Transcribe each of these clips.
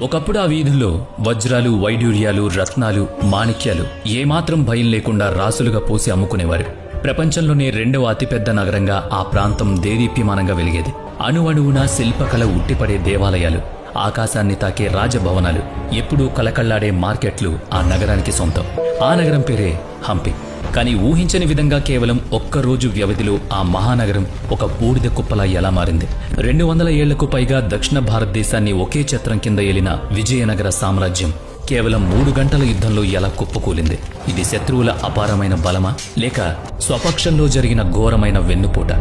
ఒకప్పుడు ఆ వీధుల్లో వజ్రాలు, వైడూర్యాలు, రత్నాలు, మాణిక్యాలు ఏమాత్రం భయం లేకుండా రాసులుగా పోసి అమ్ముకునేవారు. ప్రపంచంలోనే రెండవ అతిపెద్ద నగరంగా ఆ ప్రాంతం దేదీప్యమానంగా వెలిగేది. అణువణువున శిల్పకళ ఉట్టిపడే దేవాలయాలు, ఆకాశాన్ని తాకే రాజభవనాలు, ఎప్పుడూ కలకళ్లాడే మార్కెట్లు ఆ నగరానికి సొంతం. ఆ నగరం పేరే హంపి. కానీ ఊహించని విధంగా కేవలం ఒక్కరోజు వ్యవధిలో ఆ మహానగరం ఒక బూడిద కుప్పలా ఎలా మారింది. 200 ఏళ్లకు పైగా దక్షిణ భారతదేశాన్ని ఒకే ఛత్రం కింద ఏలిన విజయనగర సామ్రాజ్యం కేవలం 3 గంటల యుద్ధంలో ఎలా కుప్పకూలింది. ఇది శత్రువుల అపారమైన బలమా, లేక స్వపక్షంలో జరిగిన ఘోరమైన వెన్నుపోట?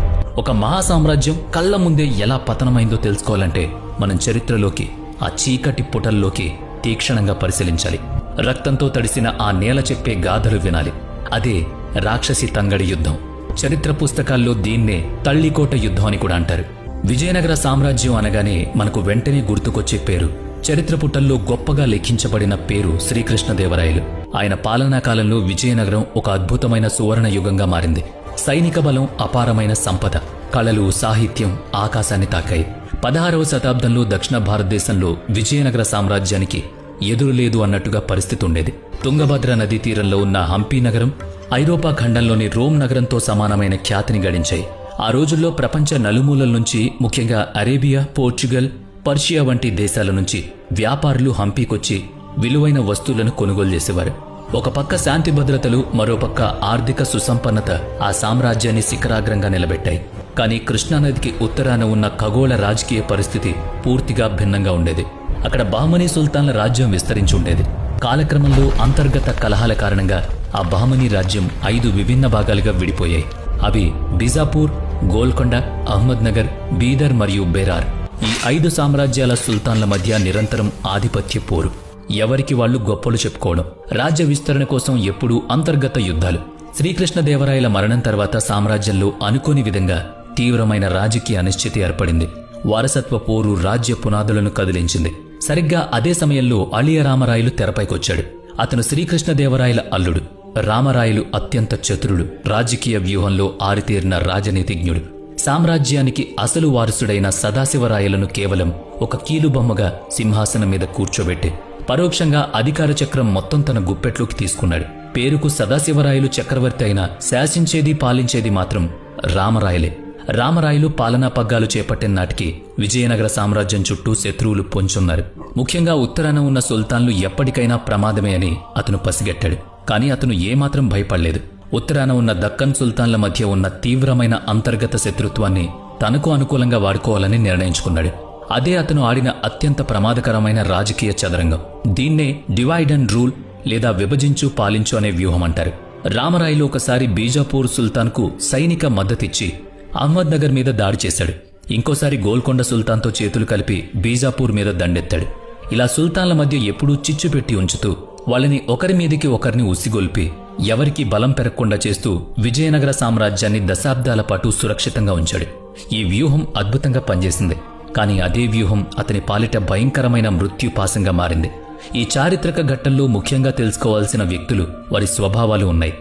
ఒక మహాసామ్రాజ్యం కళ్ల ముందే ఎలా పతనమైందో తెలుసుకోవాలంటే మనం చరిత్రలోకి, ఆ చీకటి పుటల్లోకి తీక్షణంగా పరిశీలించాలి. రక్తంతో తడిసిన ఆ నేల చెప్పే గాథలు వినాలి. అదే రాక్షసి తంగడి యుద్ధం. చరిత్ర పుస్తకాల్లో దీన్నే తల్లికోట యుద్ధం అని కూడా అంటారు. విజయనగర సామ్రాజ్యం అనగానే మనకు వెంటనే గుర్తుకొచ్చే పేరు, చరిత్ర పుటల్లో గొప్పగా లెక్కించబడిన పేరు శ్రీకృష్ణదేవరాయలు. ఆయన పాలనా కాలంలో విజయనగరం ఒక అద్భుతమైన సువర్ణ యుగంగా మారింది. సైనిక బలం, అపారమైన సంపద, కళలు, సాహిత్యం ఆకాశాన్ని తాకాయి. 16వ శతాబ్దంలో దక్షిణ భారతదేశంలో విజయనగర సామ్రాజ్యానికి ఎదురులేదు అన్నట్టుగా పరిస్థితి ఉండేది. తుంగభద్ర నదీ తీరంలో ఉన్న హంపి నగరం ఐరోపా ఖండంలోని రోమ్ నగరంతో సమానమైన ఖ్యాతిని గడించాయి. ఆ రోజుల్లో ప్రపంచ నలుమూలల నుంచి, ముఖ్యంగా అరేబియా, పోర్చుగల్, పర్షియా వంటి దేశాల నుంచి వ్యాపారులు హంపీకొచ్చి విలువైన వస్తువులను కొనుగోలు చేసేవారు. ఒక పక్క శాంతి భద్రతలు, మరోపక్క ఆర్థిక సుసంపన్నత ఆ సామ్రాజ్యాన్ని శిఖరాగ్రంగా నిలబెట్టాయి. కానీ కృష్ణానదికి ఉత్తరాన ఉన్న ఖగోళ రాజకీయ పరిస్థితి పూర్తిగా భిన్నంగా ఉండేది. అక్కడ బహమనీ సుల్తాన్ల రాజ్యం విస్తరించి ఉండేది. కాలక్రమంలో అంతర్గత కలహాల కారణంగా ఆ బహమనీ రాజ్యం 5 విభిన్న భాగాలుగా విడిపోయాయి. అవి బీజాపూర్, గోల్కొండ, అహ్మద్ నగర్, బీదర్ మరియు బెరార్. ఈ 5 సామ్రాజ్యాల సుల్తాన్ల మధ్య నిరంతరం ఆధిపత్య పోరు, ఎవరికి వాళ్లు గొప్పలు చెప్పుకోవడం, రాజ్య విస్తరణ కోసం ఎప్పుడూ అంతర్గత యుద్ధాలు. శ్రీకృష్ణదేవరాయల మరణం తర్వాత సామ్రాజ్యంలో అనుకోని విధంగా తీవ్రమైన రాజకీయ అనిశ్చితి ఏర్పడింది. వారసత్వ పోరు రాజ్య పునాదులను కదిలించింది. సరిగ్గా అదే సమయంలో అళియ రామరాయలు తెరపైకొచ్చాడు. అతను శ్రీకృష్ణదేవరాయల అల్లుడు. రామరాయలు అత్యంత చతురుడు, రాజకీయ వ్యూహంలో ఆరితేరిన రాజనీతిజ్ఞుడు. సామ్రాజ్యానికి అసలు వారసుడైన సదాశివరాయలను కేవలం ఒక కీలుబొమ్మగా సింహాసనం మీద కూర్చోబెట్టి పరోక్షంగా అధికార చక్రం మొత్తం తన గుప్పెట్లోకి తీసుకున్నాడు. పేరుకు సదాశివరాయలు చక్రవర్తి అయినా శాసించేది, పాలించేది మాత్రం రామరాయలే. రామరాయలు పాలనా పగ్గాలు చేపట్టిన నాటికి విజయనగర సామ్రాజ్యం చుట్టూ శత్రువులు పొంచున్నారు. ముఖ్యంగా ఉత్తరాన ఉన్న సుల్తాన్లు ఎప్పటికైనా ప్రమాదమే అని అతను పసిగట్టాడు. కానీ అతను ఏమాత్రం భయపడలేదు. ఉత్తరాన ఉన్న దక్కన్ సుల్తాన్ల మధ్య ఉన్న తీవ్రమైన అంతర్గత శత్రుత్వాన్ని తనకు అనుకూలంగా వాడుకోవాలని నిర్ణయించుకున్నాడు. అదే అతను ఆడిన అత్యంత ప్రమాదకరమైన రాజకీయ చదరంగం. దీన్నే డివైడ్ అండ్ రూల్ లేదా విభజించు పాలించు అనే వ్యూహం అంటారు. రామరాయలు ఒకసారి బీజాపూర్ సుల్తాన్కు సైనిక మద్దతిచ్చి అహ్మద్ నగర్ మీద దాడి చేశాడు. ఇంకోసారి గోల్కొండ సుల్తాన్తో చేతులు కలిపి బీజాపూర్ మీద దండెత్తాడు. ఇలా సుల్తాన్ల మధ్య ఎప్పుడూ చిచ్చు పెట్టి ఉంచుతూ వాళ్ళని ఒకరి మీదికి ఒకరిని ఉసిగొల్పి ఎవరికి బలం పెరగకుండా చేస్తూ విజయనగర సామ్రాజ్యాన్ని దశాబ్దాల పాటు సురక్షితంగా ఉంచాడు. ఈ వ్యూహం అద్భుతంగా పనిచేసింది. కానీ అదే వ్యూహం అతని పాలిట భయంకరమైన మృత్యుపాశంగా మారింది. ఈ చారిత్రక ఘట్టంలో ముఖ్యంగా తెలుసుకోవాల్సిన వ్యక్తులు, వారి స్వభావాలు ఉన్నాయి.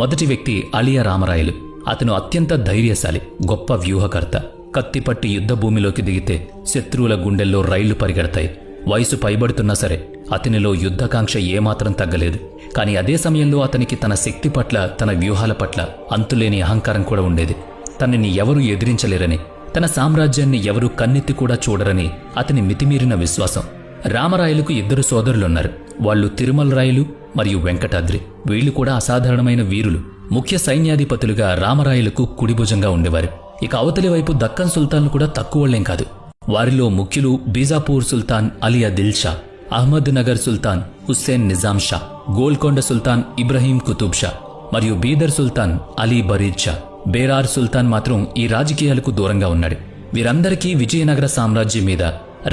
మొదటి వ్యక్తి అళియ రామరాయలు. అతను అత్యంత ధైర్యశాలి, గొప్ప వ్యూహకర్త. కత్తిపట్టి యుద్ధ భూమిలోకి దిగితే శత్రువుల గుండెల్లో రైళ్లు పరిగెడతాయి. వయసు పైబడుతున్నా సరే అతనిలో యుద్ధకాంక్ష ఏమాత్రం తగ్గలేదు. కానీ అదే సమయంలో అతనికి తన శక్తి పట్ల, తన వ్యూహాల పట్ల అంతులేని అహంకారం కూడా ఉండేది. తనని ఎవరూ ఎదిరించలేరని, తన సామ్రాజ్యాన్ని ఎవరూ కన్నెత్తి కూడా చూడరని అతని మితిమీరిన విశ్వాసం. రామరాయలకు 2 సోదరులున్నారు. వాళ్ళు తిరుమల రాయలు మరియు వెంకటాద్రి. వీళ్లు కూడా అసాధారణమైన వీరులు. ముఖ్య సైన్యాధిపతులుగా రామరాయలకు కుడిభుజంగా ఉండేవారు. ఇక అవతలి వైపు దక్కన్ సుల్తాన్లు కూడా తక్కువళ్లేం కాదు. వారిలో ముఖ్యులు బీజాపూర్ సుల్తాన్ అలీ ఆదిల్ షా, అహ్మద్ నగర్ సుల్తాన్ హుస్సేన్ నిజాం షా, గోల్కొండ సుల్తాన్ ఇబ్రహీం కుతుబ్ షా మరియు బీదర్ సుల్తాన్ అలీ బరీద్ షా. బేరార్ సుల్తాన్ మాత్రం ఈ రాజకీయాలకు దూరంగా ఉన్నాడు. వీరందరికీ విజయనగర సామ్రాజ్యం మీద,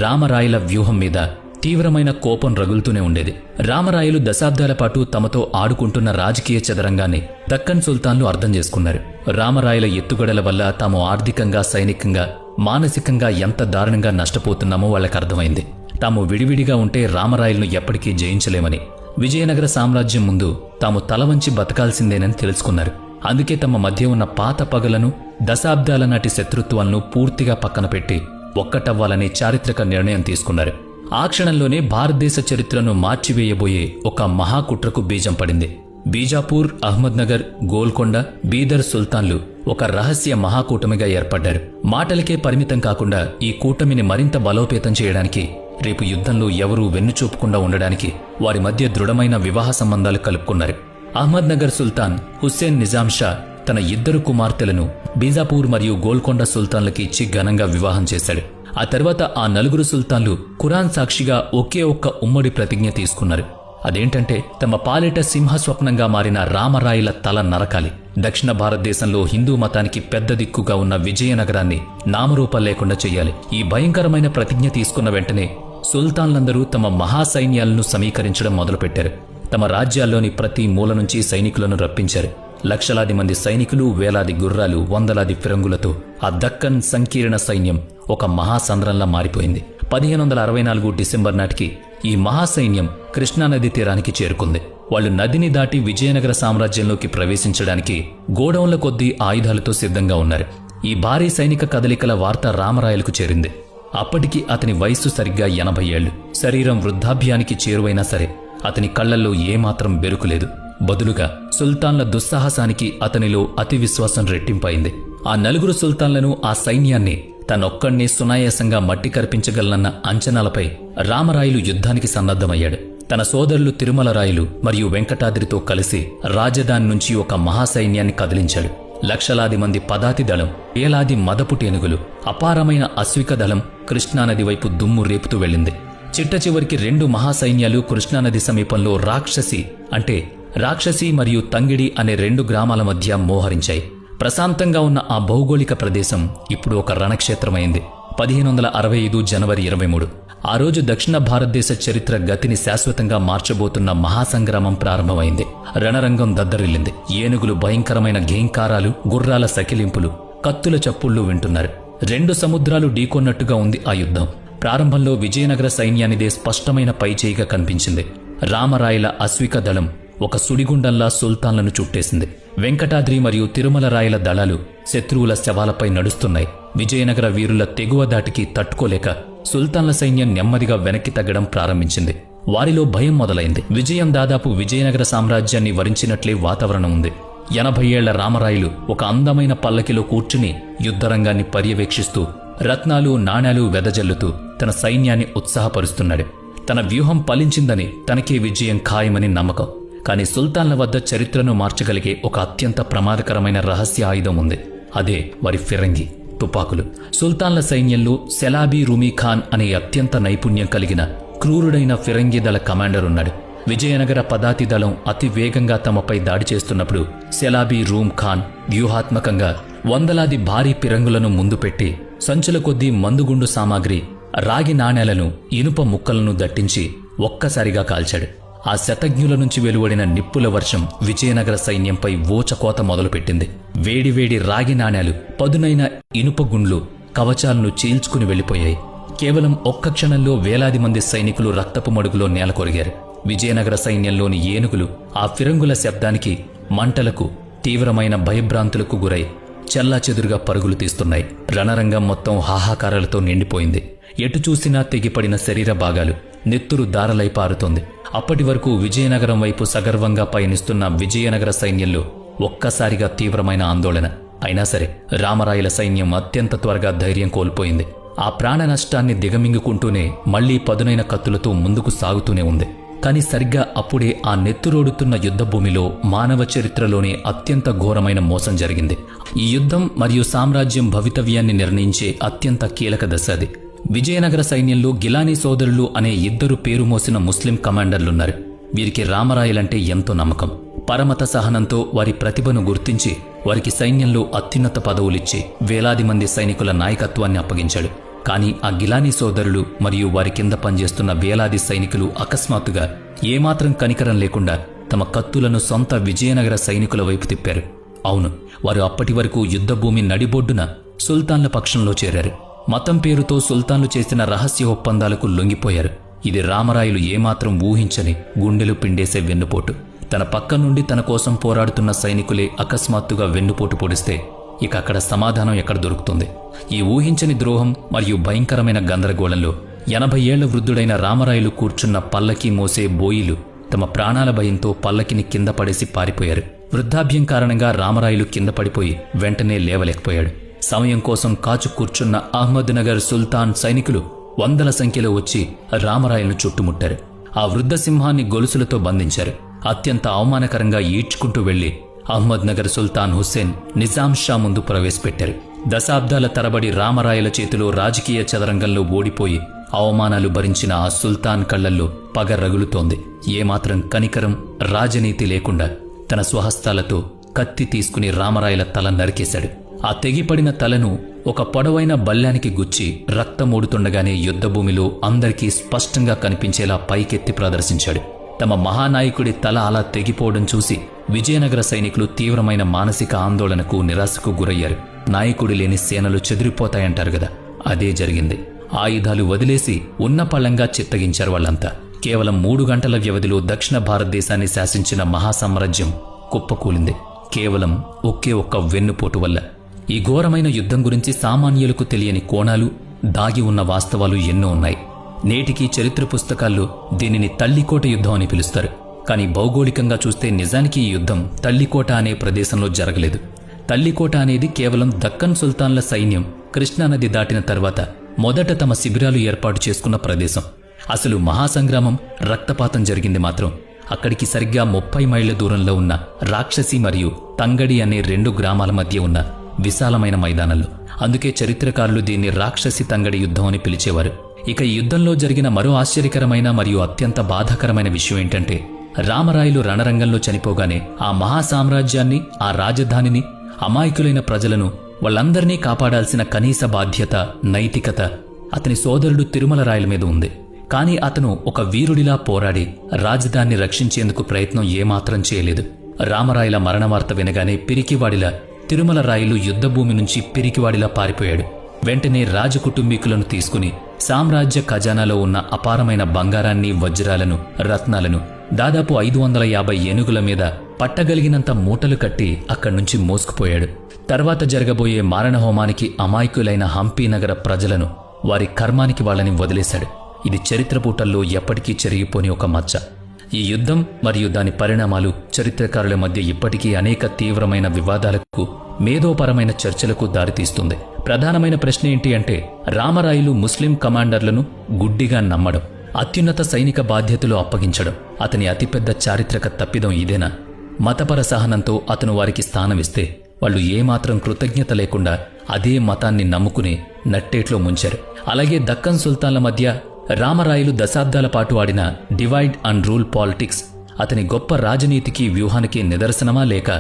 రామరాయల వ్యూహం మీద తీవ్రమైన కోపం రగులుతూనే ఉండేది. రామరాయలు దశాబ్దాల పాటు తమతో ఆడుకుంటున్న రాజకీయ చదరంగాన్ని దక్కన్ సుల్తాన్లు అర్థం చేసుకున్నారు. రామరాయల ఎత్తుగడల వల్ల తాము ఆర్థికంగా, సైనికంగా, మానసికంగా ఎంత దారుణంగా నష్టపోతున్నామో వాళ్ళకర్థమైంది. తాము విడివిడిగా ఉంటే రామరాయలను ఎప్పటికీ జయించలేమని, విజయనగర సామ్రాజ్యం ముందు తాము తలవంచి బతకాల్సిందేనని తెలుసుకున్నారు. అందుకే తమ మధ్య ఉన్న పాత పగలను, దశాబ్దాల నాటి శత్రుత్వాలను పూర్తిగా పక్కన పెట్టి ఒక్కటవ్వాలనే చారిత్రక నిర్ణయం తీసుకున్నారు. ఆ క్షణంలోనే భారతదేశ చరిత్రను మార్చివేయబోయే ఒక మహాకుట్రకు బీజం పడింది. బీజాపూర్, అహ్మద్నగర్, గోల్కొండ, బీదర్ సుల్తాన్లు ఒక రహస్య మహాకూటమిగా ఏర్పడ్డారు. మాటలకే పరిమితం కాకుండా ఈ కూటమిని మరింత బలోపేతం చేయడానికి, రేపు యుద్ధంలో ఎవరూ వెన్నుచూపకుండా ఉండడానికి వారి మధ్య దృఢమైన వివాహ సంబంధాలు కలుపుకున్నారు. అహ్మద్నగర్ సుల్తాన్ హుస్సేన్ నిజాం షా తన 2 కుమార్తెలను బీజాపూర్ మరియు గోల్కొండ సుల్తాన్లకి ఇచ్చి ఘనంగా వివాహం చేశాడు. ఆ తర్వాత ఆ 4 సుల్తాన్లు ఖురాన్ సాక్షిగా ఒకే ఒక్క ఉమ్మడి ప్రతిజ్ఞ తీసుకున్నారు. అదేంటంటే తమ పాలిట సింహస్వప్నంగా మారిన రామరాయిల తల నరకాలి. దక్షిణ భారతదేశంలో హిందూ మతానికి పెద్ద దిక్కుగా ఉన్న విజయనగరాన్ని నామరూపం లేకుండా చెయ్యాలి. ఈ భయంకరమైన ప్రతిజ్ఞ తీసుకున్న వెంటనే సుల్తాన్లందరూ తమ మహాసైన్యాలను సమీకరించడం మొదలుపెట్టారు. తమ రాజ్యాల్లోని ప్రతి మూల నుంచి సైనికులను రప్పించారు. లక్షలాది మంది సైనికులు, వేలాది గుర్రాలు, వందలాది ఫిరంగులతో ఆ దక్కన్ సంకీర్ణ సైన్యం ఒక మహాసంద్రంలా మారిపోయింది. 1564 డిసెంబర్ నాటికి ఈ మహాసైన్యం కృష్ణానది తీరానికి చేరుకుంది. వాళ్లు నదిని దాటి విజయనగర సామ్రాజ్యంలోకి ప్రవేశించడానికి గోడౌన్ల కొద్దీ ఆయుధాలతో సిద్ధంగా ఉన్నారు. ఈ భారీ సైనిక కదలికల వార్త రామరాయలకు చేరింది. అప్పటికి అతని వయస్సు సరిగ్గా 80 ఏళ్లు. శరీరం వృద్ధాప్యానికి చేరువైనా సరే అతని కళ్లల్లో ఏమాత్రం బెరుకులేదు. బదులుగా సుల్తాన్ల దుస్సాహసానికి అతనిలో అతి విశ్వాసం రెట్టింపైంది. ఆ 4 సుల్తాన్లను, ఆ సైన్యాన్ని తనొక్కడినే సునాయాసంగా మట్టి కర్పించగలనన్న అంచనాలపై రామరాయలు యుద్ధానికి సన్నద్ధమయ్యాడు. తన సోదరులు తిరుమలరాయలు మరియు వెంకటాద్రితో కలిసి రాజధాని నుంచి ఒక మహాసైన్యాన్ని కదిలించాడు. లక్షలాది మంది పదాతి దళం, ఏలాది మదపు టేనుగులు, అపారమైన అశ్విక దళం కృష్ణానది వైపు దుమ్ము రేపుతూ వెళ్ళింది. చిట్ట చివరికి 2 మహాసైన్యాలు కృష్ణానది సమీపంలో రాక్షసి మరియు తంగిడి అనే 2 గ్రామాల మధ్య మోహరించాయి. ప్రశాంతంగా ఉన్న ఆ భౌగోళిక ప్రదేశం ఇప్పుడు ఒక రణక్షేత్రమైంది. 1565 జనవరి 23 ఆ రోజు దక్షిణ భారతదేశ చరిత్ర గతిని శాశ్వతంగా మార్చబోతున్న మహాసంగ్రామం ప్రారంభమైంది. రణరంగం దద్దరిల్లింది. ఏనుగులు భయంకరమైన ఘేంకారాలు, గుర్రాల సకిలింపులు, కత్తుల చప్పుళ్లు వింటున్నారు. 2 సముద్రాలు ఢీకొన్నట్టుగా ఉంది ఆ యుద్ధం. ప్రారంభంలో విజయనగర సైన్యానిదే స్పష్టమైన పైచేయిగా కనిపించింది. రామరాయల అశ్విక దళం ఒక సుడిగుండంలా సుల్తాన్లను చుట్టేసింది. వెంకటాద్రి మరియు తిరుమలరాయల దళాలు శత్రువుల శవాలపై నడుస్తున్నాయి. విజయనగర వీరుల తెగువ దాటికి తట్టుకోలేక సుల్తాన్ల సైన్యం నెమ్మదిగా వెనక్కి తగ్గడం ప్రారంభించింది. వారిలో భయం మొదలైంది. విజయం దాదాపు విజయనగర సామ్రాజ్యాన్ని వరించినట్లే వాతావరణం ఉంది. 80 ఏళ్ల రామరాయలు ఒక అందమైన పల్లకిలో కూర్చుని యుద్ధరంగాన్ని పర్యవేక్షిస్తూ రత్నాలు, నాణేలు వెదజల్లుతూ తన సైన్యాన్ని ఉత్సాహపరుస్తున్నాడు. తన వ్యూహం ఫలించిందని, తనకే విజయం ఖాయమని నమ్మకం. కాని సుల్తాన్ల వద్ద చరిత్రను మార్చగలిగే ఒక అత్యంత ప్రమాదకరమైన రహస్య ఆయుధం ఉంది. అదే వారి ఫిరంగి, తుపాకులు. సుల్తాన్ల సైన్యంలో సెలాబీ రూమీ ఖాన్ అనే అత్యంత నైపుణ్యం కలిగిన క్రూరుడైన ఫిరంగి దళ కమాండర్ ఉన్నాడు. విజయనగర పదాతి దళం అతి వేగంగా తమపై దాడి చేస్తున్నప్పుడు సెలాబీ రూమ్ ఖాన్ వ్యూహాత్మకంగా వందలాది భారీ ఫిరంగులను ముందు పెట్టి సంచుల కొద్దీ మందుగుండు సామాగ్రి, రాగి నాణేలను, ఇనుప ముక్కలను దట్టించి ఒక్కసారిగా కాల్చాడు. ఆ శతజ్ఞుల నుంచి వెలువడిన నిప్పుల వర్షం విజయనగర సైన్యంపై ఊచకోత మొదలుపెట్టింది. వేడివేడి రాగి నాణేలు, పదునైన ఇనుప గుండ్లు కవచాలను చీల్చుకుని వెళ్లిపోయాయి. కేవలం ఒక్క క్షణంలో వేలాది మంది సైనికులు రక్తపు మడుగులో నేలకొరిగారు. విజయనగర సైన్యంలోని ఏనుగులు ఆ ఫిరంగుల శబ్దానికి, మంటలకు, తీవ్రమైన భయభ్రాంతులకు గురై చెల్లాచెదురుగా పరుగులు తీస్తున్నాయి. రణరంగం మొత్తం హాహాకారాలతో నిండిపోయింది. ఎటు చూసినా తెగిపడిన శరీర భాగాలు, నెత్తురు దారలై పారుతోంది. అప్పటి వరకు విజయనగరం వైపు సగర్వంగా పయనిస్తున్న విజయనగర సైన్యంలో ఒక్కసారిగా తీవ్రమైన ఆందోళన. అయినా సరే రామరాయల సైన్యం అత్యంత త్వరగా ధైర్యం కోల్పోయింది. ఆ ప్రాణ నష్టాన్ని దిగమింగుకుంటూనే మళ్లీ పదునైన కత్తులతో ముందుకు సాగుతూనే ఉంది. కాని సరిగ్గా అప్పుడే ఆ నెత్తురోడుతున్న యుద్ధభూమిలో మానవ చరిత్రలోనే అత్యంత ఘోరమైన మోసం జరిగింది. ఈ యుద్ధం మరియు సామ్రాజ్యం భవితవ్యాన్ని నిర్ణయించే అత్యంత కీలక దశ అది. విజయనగర సైన్యంలో గిలానీ సోదరులు అనే 2 పేరు మోసిన ముస్లిం కమాండర్లున్నారు. వీరికి రామరాయలంటే ఎంతో నమ్మకం. పరమత సహనంతో వారి ప్రతిభను గుర్తించి వారికి సైన్యంలో అత్యున్నత పదవులిచ్చి వేలాది మంది సైనికుల నాయకత్వాన్ని అప్పగించాడు. కానీ ఆ గిలానీ సోదరులు మరియు వారి కింద పనిచేస్తున్న వేలాది సైనికులు అకస్మాత్తుగా ఏమాత్రం కనికరం లేకుండా తమ కత్తులను సొంత విజయనగర సైనికుల వైపు తిప్పారు. అవును, వారు అప్పటి వరకు యుద్ధభూమి నడిబొడ్డున సుల్తాన్ల పక్షంలో చేరారు. మతం పేరుతో సుల్తాన్లు చేసిన రహస్య ఒప్పందాలకు లొంగిపోయారు. ఇది రామరాయలు ఏమాత్రం ఊహించని, గుండెలు పిండేసే వెన్నుపోటు. తన పక్క నుండి తన కోసం పోరాడుతున్న సైనికులే అకస్మాత్తుగా వెన్నుపోటు పొడిస్తే ఇక అక్కడ సమాధానం ఎక్కడ దొరుకుతుంది? ఈ ఊహించని ద్రోహం మరియు భయంకరమైన గందరగోళంలో 80 ఏళ్ల వృద్ధుడైన రామరాయలు కూర్చున్న పల్లకి మోసే బోయిలు తమ ప్రాణాల భయంతో పల్లకిని కింద పడేసి పారిపోయారు. వృద్ధాప్యం కారణంగా రామరాయలు కింద పడిపోయి వెంటనే లేవలేకపోయాడు. సమయం కోసం కాచు కూర్చున్న అహ్మద్ నగర్ సుల్తాన్ సైనికులు వందల సంఖ్యలో వచ్చి రామరాయలను చుట్టుముట్టారు. ఆ వృద్ధ సింహాన్ని గొలుసులతో బంధించారు. అత్యంత అవమానకరంగా ఈడ్చుకుంటూ వెళ్లి అహ్మద్ నగర్ సుల్తాన్ హుస్సేన్ నిజాం షా ముందు ప్రవేశపెట్టారు. దశాబ్దాల తరబడి రామరాయల చేతిలో రాజకీయ చదరంగంలో ఓడిపోయి అవమానాలు భరించిన ఆ సుల్తాన్ కళ్లల్లో పగ రగులుతోంది. ఏమాత్రం కనికరం, రాజనీతి లేకుండా తన స్వహస్తాలతో కత్తి తీసుకుని రామరాయల తల నరికేశాడు. ఆ తెగిపడిన తలను ఒక పొడవైన బల్లానికి గుచ్చి రక్తమూడుతుండగానే యుద్ధభూమిలో అందరికీ స్పష్టంగా కనిపించేలా పైకెత్తి ప్రదర్శించాడు. తమ మహానాయకుడి తల అలా తెగిపోవడం చూసి విజయనగర సైనికులు తీవ్రమైన మానసిక ఆందోళనకు, నిరాశకు గురయ్యారు. నాయకుడి లేని సేనలు చెదిరిపోతాయంటారు గదా, అదే జరిగింది. ఆయుధాలు వదిలేసి ఉన్నపళంగా చిత్తగించారు వాళ్ళంతా. కేవలం 3 గంటల వ్యవధిలో దక్షిణ భారతదేశాన్ని శాసించిన మహాసామ్రాజ్యం కుప్పకూలింది. కేవలం ఒకే ఒక్క వెన్నుపోటు వల్ల. ఈ ఘోరమైన యుద్ధం గురించి సామాన్యులకు తెలియని కోణాలు, దాగి ఉన్న వాస్తవాలు ఎన్నో ఉన్నాయి. నేటికి చరిత్ర పుస్తకాల్లో దీనిని తల్లికోట యుద్ధం అని పిలుస్తారు. కానీ భౌగోళికంగా చూస్తే నిజానికి ఈ యుద్ధం తల్లికోట అనే ప్రదేశంలో జరగలేదు. తల్లికోట అనేది కేవలం దక్కన్ సుల్తాన్ల సైన్యం కృష్ణానది దాటిన తర్వాత మొదట తమ శిబిరాలు ఏర్పాటు చేసుకున్న ప్రదేశం. అసలు మహాసంగ్రామం, రక్తపాతం జరిగింది మాత్రం అక్కడికి సరిగ్గా 30 మైళ్ల దూరంలో ఉన్న రాక్షసి మరియు తంగడి అనే 2 గ్రామాల మధ్య ఉన్న విశాలమైన మైదానంలో. అందుకే చరిత్రకారులు దీన్ని రాక్షసి తంగడి యుద్ధం అని పిలిచేవారు. ఇక ఈ యుద్ధంలో జరిగిన మరో ఆశ్చర్యకరమైన మరియు అత్యంత బాధాకరమైన విషయం ఏంటంటే, రామరాయలు రణరంగంలో చనిపోగానే ఆ మహాసామ్రాజ్యాన్ని, ఆ రాజధానిని, అమాయకులైన ప్రజలను, వాళ్ళందరినీ కాపాడాల్సిన కనీస బాధ్యత, నైతికత అతని సోదరుడు తిరుమల రాయల మీద ఉంది. కానీ అతను ఒక వీరుడిలా పోరాడి రాజధానిని రక్షించేందుకు ప్రయత్నం ఏమాత్రం చేయలేదు. రామరాయల మరణవార్త వినగానే పిరికివాడిలా తిరుమల రాయలు యుద్ధభూమి నుంచి పిరికివాడిలా పారిపోయాడు. వెంటనే రాజకుటుంబీకులను తీసుకుని సామ్రాజ్య ఖజానాలో ఉన్న అపారమైన బంగారాన్ని, వజ్రాలను, రత్నాలను దాదాపు 550 ఏనుగుల మీద పట్టగలిగినంత మూటలు కట్టి అక్కడ్నుంచి మోసుకుపోయాడు. తర్వాత జరగబోయే మారణహోమానికి అమాయకులైన హంపీ నగర ప్రజలను, వారి కర్మానికి వాళ్ళని వదిలేశాడు. ఇది చరిత్ర పూటల్లో ఎప్పటికీ చెరిగిపోని ఒక మచ్చ. ఈ యుద్ధం మరియు దాని పరిణామాలు చరిత్రకారుల మధ్య ఇప్పటికీ అనేక తీవ్రమైన వివాదాలకు, మేధోపరమైన చర్చలకు దారితీస్తుంది. ప్రధానమైన ప్రశ్న ఏంటి అంటే, రామరాయలు ముస్లిం కమాండర్లను గుడ్డిగా నమ్మడం, అత్యున్నత సైనిక బాధ్యతలు అప్పగించడం అతని అతిపెద్ద చారిత్రక తప్పిదం ఇదేనా? మతపర సహనంతో అతను వారికి స్థానమిస్తే వాళ్ళు ఏమాత్రం కృతజ్ఞత లేకుండా అదే మతాన్ని నమ్ముకుని నట్టేట్లో ముంచారు. అలాగే దక్కన్ సుల్తాన్ల మధ్య రామరాయలు దశాబ్దాల పాటు ఆడిన డివైడ్ అండ్ రూల్ పాలిటిక్స్ అతని గొప్ప రాజనీతికి, వ్యూహానికి నిదర్శనమా, లేక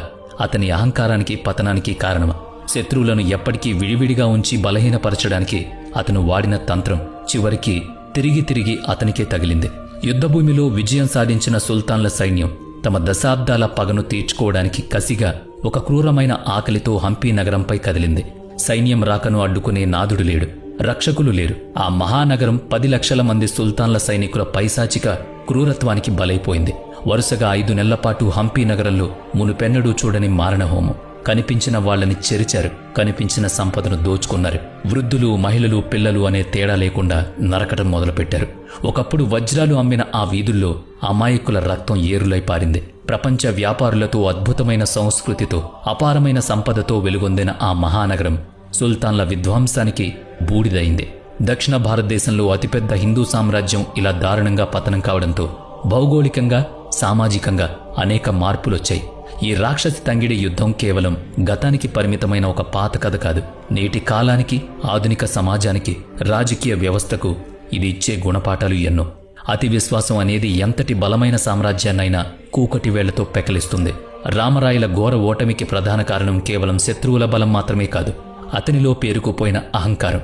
అతని అహంకారానికి, పతనానికి కారణమా? శత్రువులను ఎప్పటికీ విడివిడిగా ఉంచి బలహీనపరచడానికి అతను వాడిన తంత్రం చివరికి తిరిగి అతనికే తగిలింది. యుద్ధభూమిలో విజయం సాధించిన సుల్తాన్ల సైన్యం తమ దశాబ్దాల పగను తీర్చుకోవడానికి కసిగా ఒక క్రూరమైన ఆకలితో హంపీ నగరంపై కదిలింది. సైన్యం రాకను అడ్డుకునే నాదుడు లేడు, రక్షకులు లేరు. ఆ మహానగరం 10 లక్షల మంది సుల్తాన్ల సైనికుల పైశాచిక క్రూరత్వానికి బలైపోయింది. వరుసగా 5 నెలల పాటు హంపీ నగరంలో మునుపెన్నడూ చూడని మారణహోమం. కనిపించిన వాళ్లని చెరిచారు, కనిపించిన సంపదను దోచుకున్నారు. వృద్ధులు, మహిళలు, పిల్లలు అనే తేడా లేకుండా నరకటం మొదలుపెట్టారు. ఒకప్పుడు వజ్రాలు అమ్మిన ఆ వీధుల్లో అమాయకుల రక్తం ఏరులై పారింది. ప్రపంచ వ్యాపారులతో, అద్భుతమైన సంస్కృతితో, అపారమైన సంపదతో వెలుగొందిన ఆ మహానగరం సుల్తాన్ల విధ్వంసానికి బూడిదైంది. దక్షిణ భారతదేశంలో అతిపెద్ద హిందూ సామ్రాజ్యం ఇలా దారుణంగా పతనం కావడంతో భౌగోళికంగా, సామాజికంగా అనేక మార్పులొచ్చాయి. ఈ రాక్షసి తంగిడి యుద్ధం కేవలం గతానికి పరిమితమైన ఒక పాత కథ కాదు. నేటి కాలానికి, ఆధునిక సమాజానికి, రాజకీయ వ్యవస్థకు ఇది ఇచ్చే గుణపాఠాలు ఎన్నో. అతి విశ్వాసం అనేది ఎంతటి బలమైన సామ్రాజ్యాన్నైనా కూకటి వేళ్లతో పెకలిస్తుంది. రామరాయల ఘోర ఓటమికి ప్రధాన కారణం కేవలం శత్రువుల బలం మాత్రమే కాదు, అతనిలో పేరుకుపోయిన అహంకారం.